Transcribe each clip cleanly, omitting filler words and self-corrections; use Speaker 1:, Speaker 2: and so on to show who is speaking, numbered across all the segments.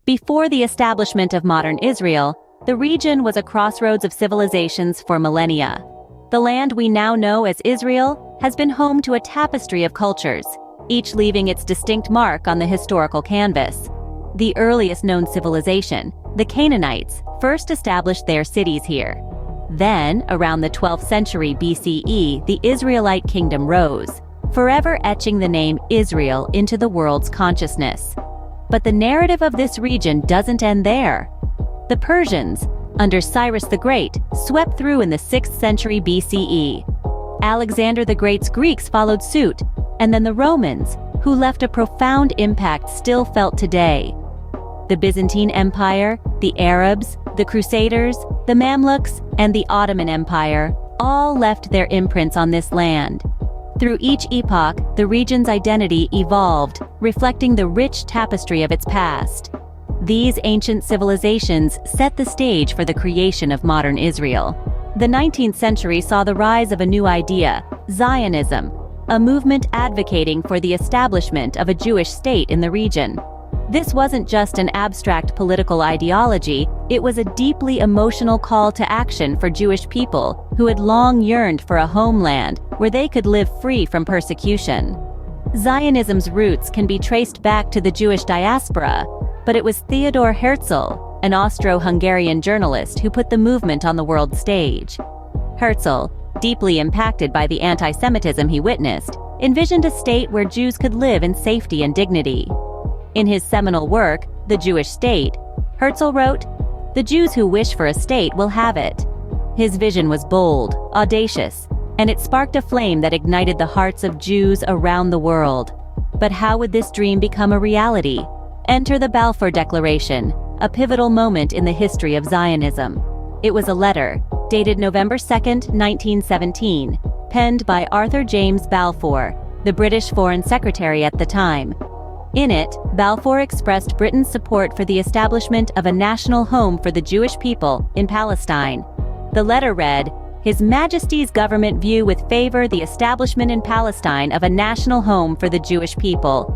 Speaker 1: Before the establishment of modern Israel, the region was a crossroads of civilizations for millennia. The land we now know as Israel has been home to a tapestry of cultures, each leaving its distinct mark on the historical canvas. The earliest known civilization, the Canaanites, first established their cities here. Then, around the 12th century BCE, the Israelite kingdom rose, forever etching the name Israel into the world's consciousness. But the narrative of this region doesn't end there. The Persians, under Cyrus the Great, swept through in the 6th century BCE. Alexander the Great's Greeks followed suit, and then the Romans, who left a profound impact still felt today. The Byzantine Empire, the Arabs, the Crusaders, the Mamluks, and the Ottoman Empire all left their imprints on this land. Through each epoch, the region's identity evolved, reflecting the rich tapestry of its past. These ancient civilizations set the stage for the creation of modern Israel. The 19th century saw the rise of a new idea, Zionism, a movement advocating for the establishment of a Jewish state in the region. This wasn't just an abstract political ideology, it was a deeply emotional call to action for Jewish people who had long yearned for a homeland where they could live free from persecution. Zionism's roots can be traced back to the Jewish diaspora, but it was Theodor Herzl, an Austro-Hungarian journalist, who put the movement on the world stage. Herzl, deeply impacted by the anti-Semitism he witnessed, envisioned a state where Jews could live in safety and dignity. In his seminal work, The Jewish State, Herzl wrote, "The Jews who wish for a state will have it." His vision was bold, audacious, and it sparked a flame that ignited the hearts of Jews around the world. But how would this dream become a reality? Enter the Balfour Declaration, a pivotal moment in the history of Zionism. It was a letter, dated November 2, 1917, penned by Arthur James Balfour, the British Foreign Secretary at the time. In it, Balfour expressed Britain's support for the establishment of a national home for the Jewish people in Palestine. The letter read, "His Majesty's government view with favor the establishment in Palestine of a national home for the Jewish people."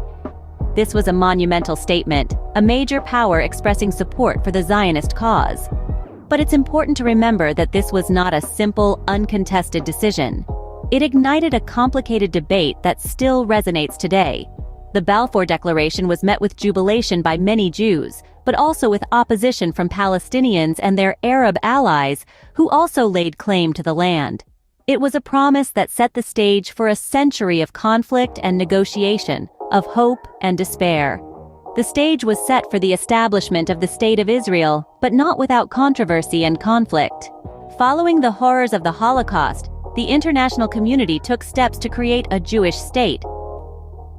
Speaker 1: This was a monumental statement, a major power expressing support for the Zionist cause. But it's important to remember that this was not a simple, uncontested decision. It ignited a complicated debate that still resonates today. The Balfour Declaration was met with jubilation by many Jews, but also with opposition from Palestinians and their Arab allies, who also laid claim to the land. It was a promise that set the stage for a century of conflict and negotiation, of hope and despair. The stage was set for the establishment of the State of Israel, but not without controversy and conflict. Following the horrors of the Holocaust, the international community took steps to create a Jewish state.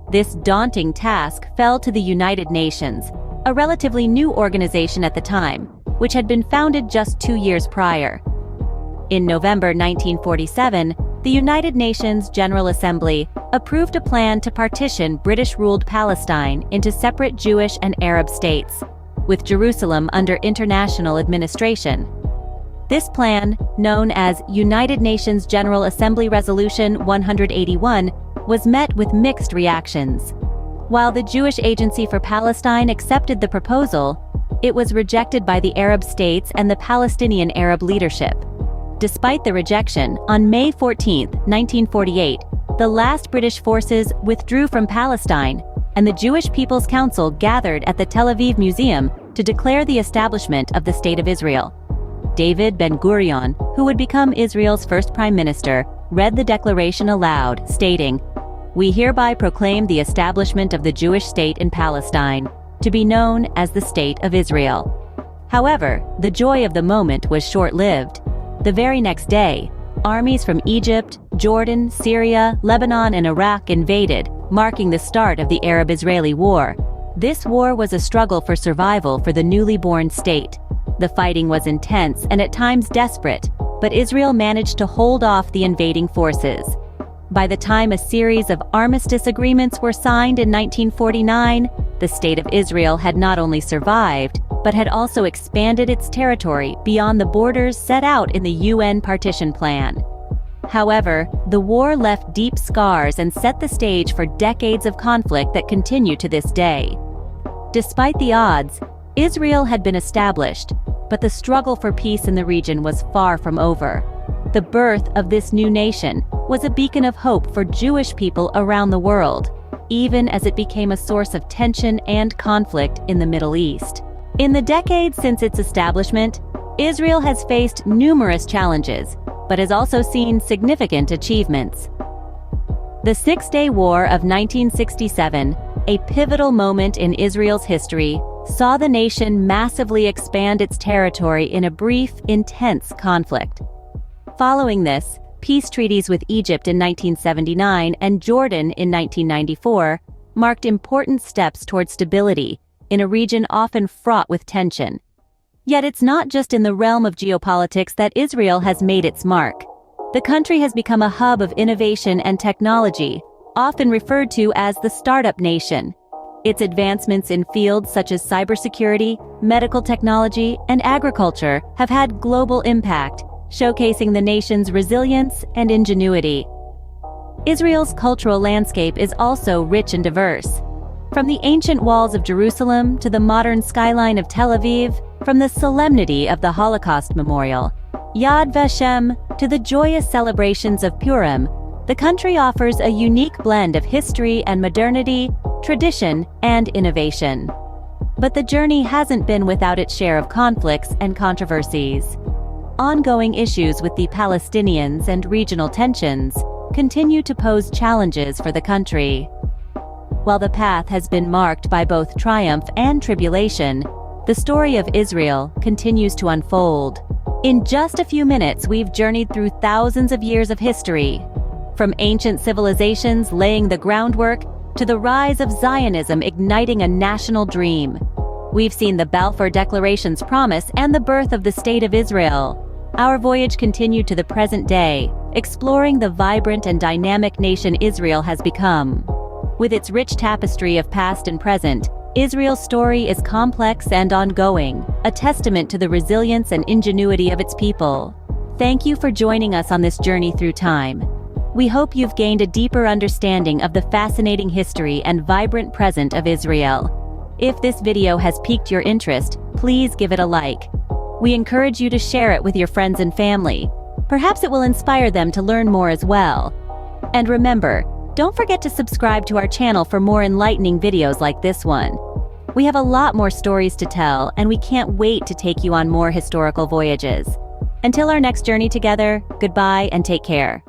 Speaker 1: This daunting task fell to the United Nations, a relatively new organization at the time, which had been founded just 2 years prior. In November 1947, the United Nations General Assembly approved a plan to partition British-ruled Palestine into separate Jewish and Arab states, with Jerusalem under international administration. This plan, known as United Nations General Assembly Resolution 181, was met with mixed reactions. While the Jewish Agency for Palestine accepted the proposal, it was rejected by the Arab states and the Palestinian Arab leadership. Despite the rejection, on May 14, 1948, the last British forces withdrew from Palestine, and the Jewish People's Council gathered at the Tel Aviv Museum to declare the establishment of the State of Israel. David Ben-Gurion, who would become Israel's first prime minister, read the declaration aloud, stating, "We hereby proclaim the establishment of the Jewish state in Palestine, to be known as the State of Israel." However, the joy of the moment was short-lived. The very next day, armies from Egypt, Jordan, Syria, Lebanon, and Iraq invaded, marking the start of the Arab-Israeli War. This war was a struggle for survival for the newly born state. The fighting was intense and at times desperate, but Israel managed to hold off the invading forces. By the time a series of armistice agreements were signed in 1949, the State of Israel had not only survived, but had also expanded its territory beyond the borders set out in the UN partition plan. However, the war left deep scars and set the stage for decades of conflict that continue to this day. Despite the odds, Israel had been established, but the struggle for peace in the region was far from over. The birth of this new nation was a beacon of hope for Jewish people around the world, even as it became a source of tension and conflict in the Middle East. In the decades since its establishment, Israel has faced numerous challenges, but has also seen significant achievements. The Six-Day War of 1967, a pivotal moment in Israel's history, saw the nation massively expand its territory in a brief, intense conflict. Following this, peace treaties with Egypt in 1979 and Jordan in 1994 marked important steps toward stability in a region often fraught with tension. Yet it's not just in the realm of geopolitics that Israel has made its mark. The country has become a hub of innovation and technology, often referred to as the startup nation. Its advancements in fields such as cybersecurity, medical technology, and agriculture have had global impact, showcasing the nation's resilience and ingenuity. Israel's cultural landscape is also rich and diverse. From the ancient walls of Jerusalem to the modern skyline of Tel Aviv, from the solemnity of the Holocaust Memorial, Yad Vashem, to the joyous celebrations of Purim, the country offers a unique blend of history and modernity, tradition and innovation. But the journey hasn't been without its share of conflicts and controversies. Ongoing issues with the Palestinians and regional tensions continue to pose challenges for the country. While the path has been marked by both triumph and tribulation, the story of Israel continues to unfold. In just a few minutes, we've journeyed through thousands of years of history, from ancient civilizations laying the groundwork to the rise of Zionism igniting a national dream. We've seen the Balfour Declaration's promise and the birth of the State of Israel. Our voyage continued to the present day, exploring the vibrant and dynamic nation Israel has become. With its rich tapestry of past and present, Israel's story is complex and ongoing, a testament to the resilience and ingenuity of its people. Thank you for joining us on this journey through time. We hope you've gained a deeper understanding of the fascinating history and vibrant present of Israel. If this video has piqued your interest, please give it a like. We encourage you to share it with your friends and family. Perhaps it will inspire them to learn more as well. And remember, don't forget to subscribe to our channel for more enlightening videos like this one. We have a lot more stories to tell, and we can't wait to take you on more historical voyages. Until our next journey together, goodbye and take care.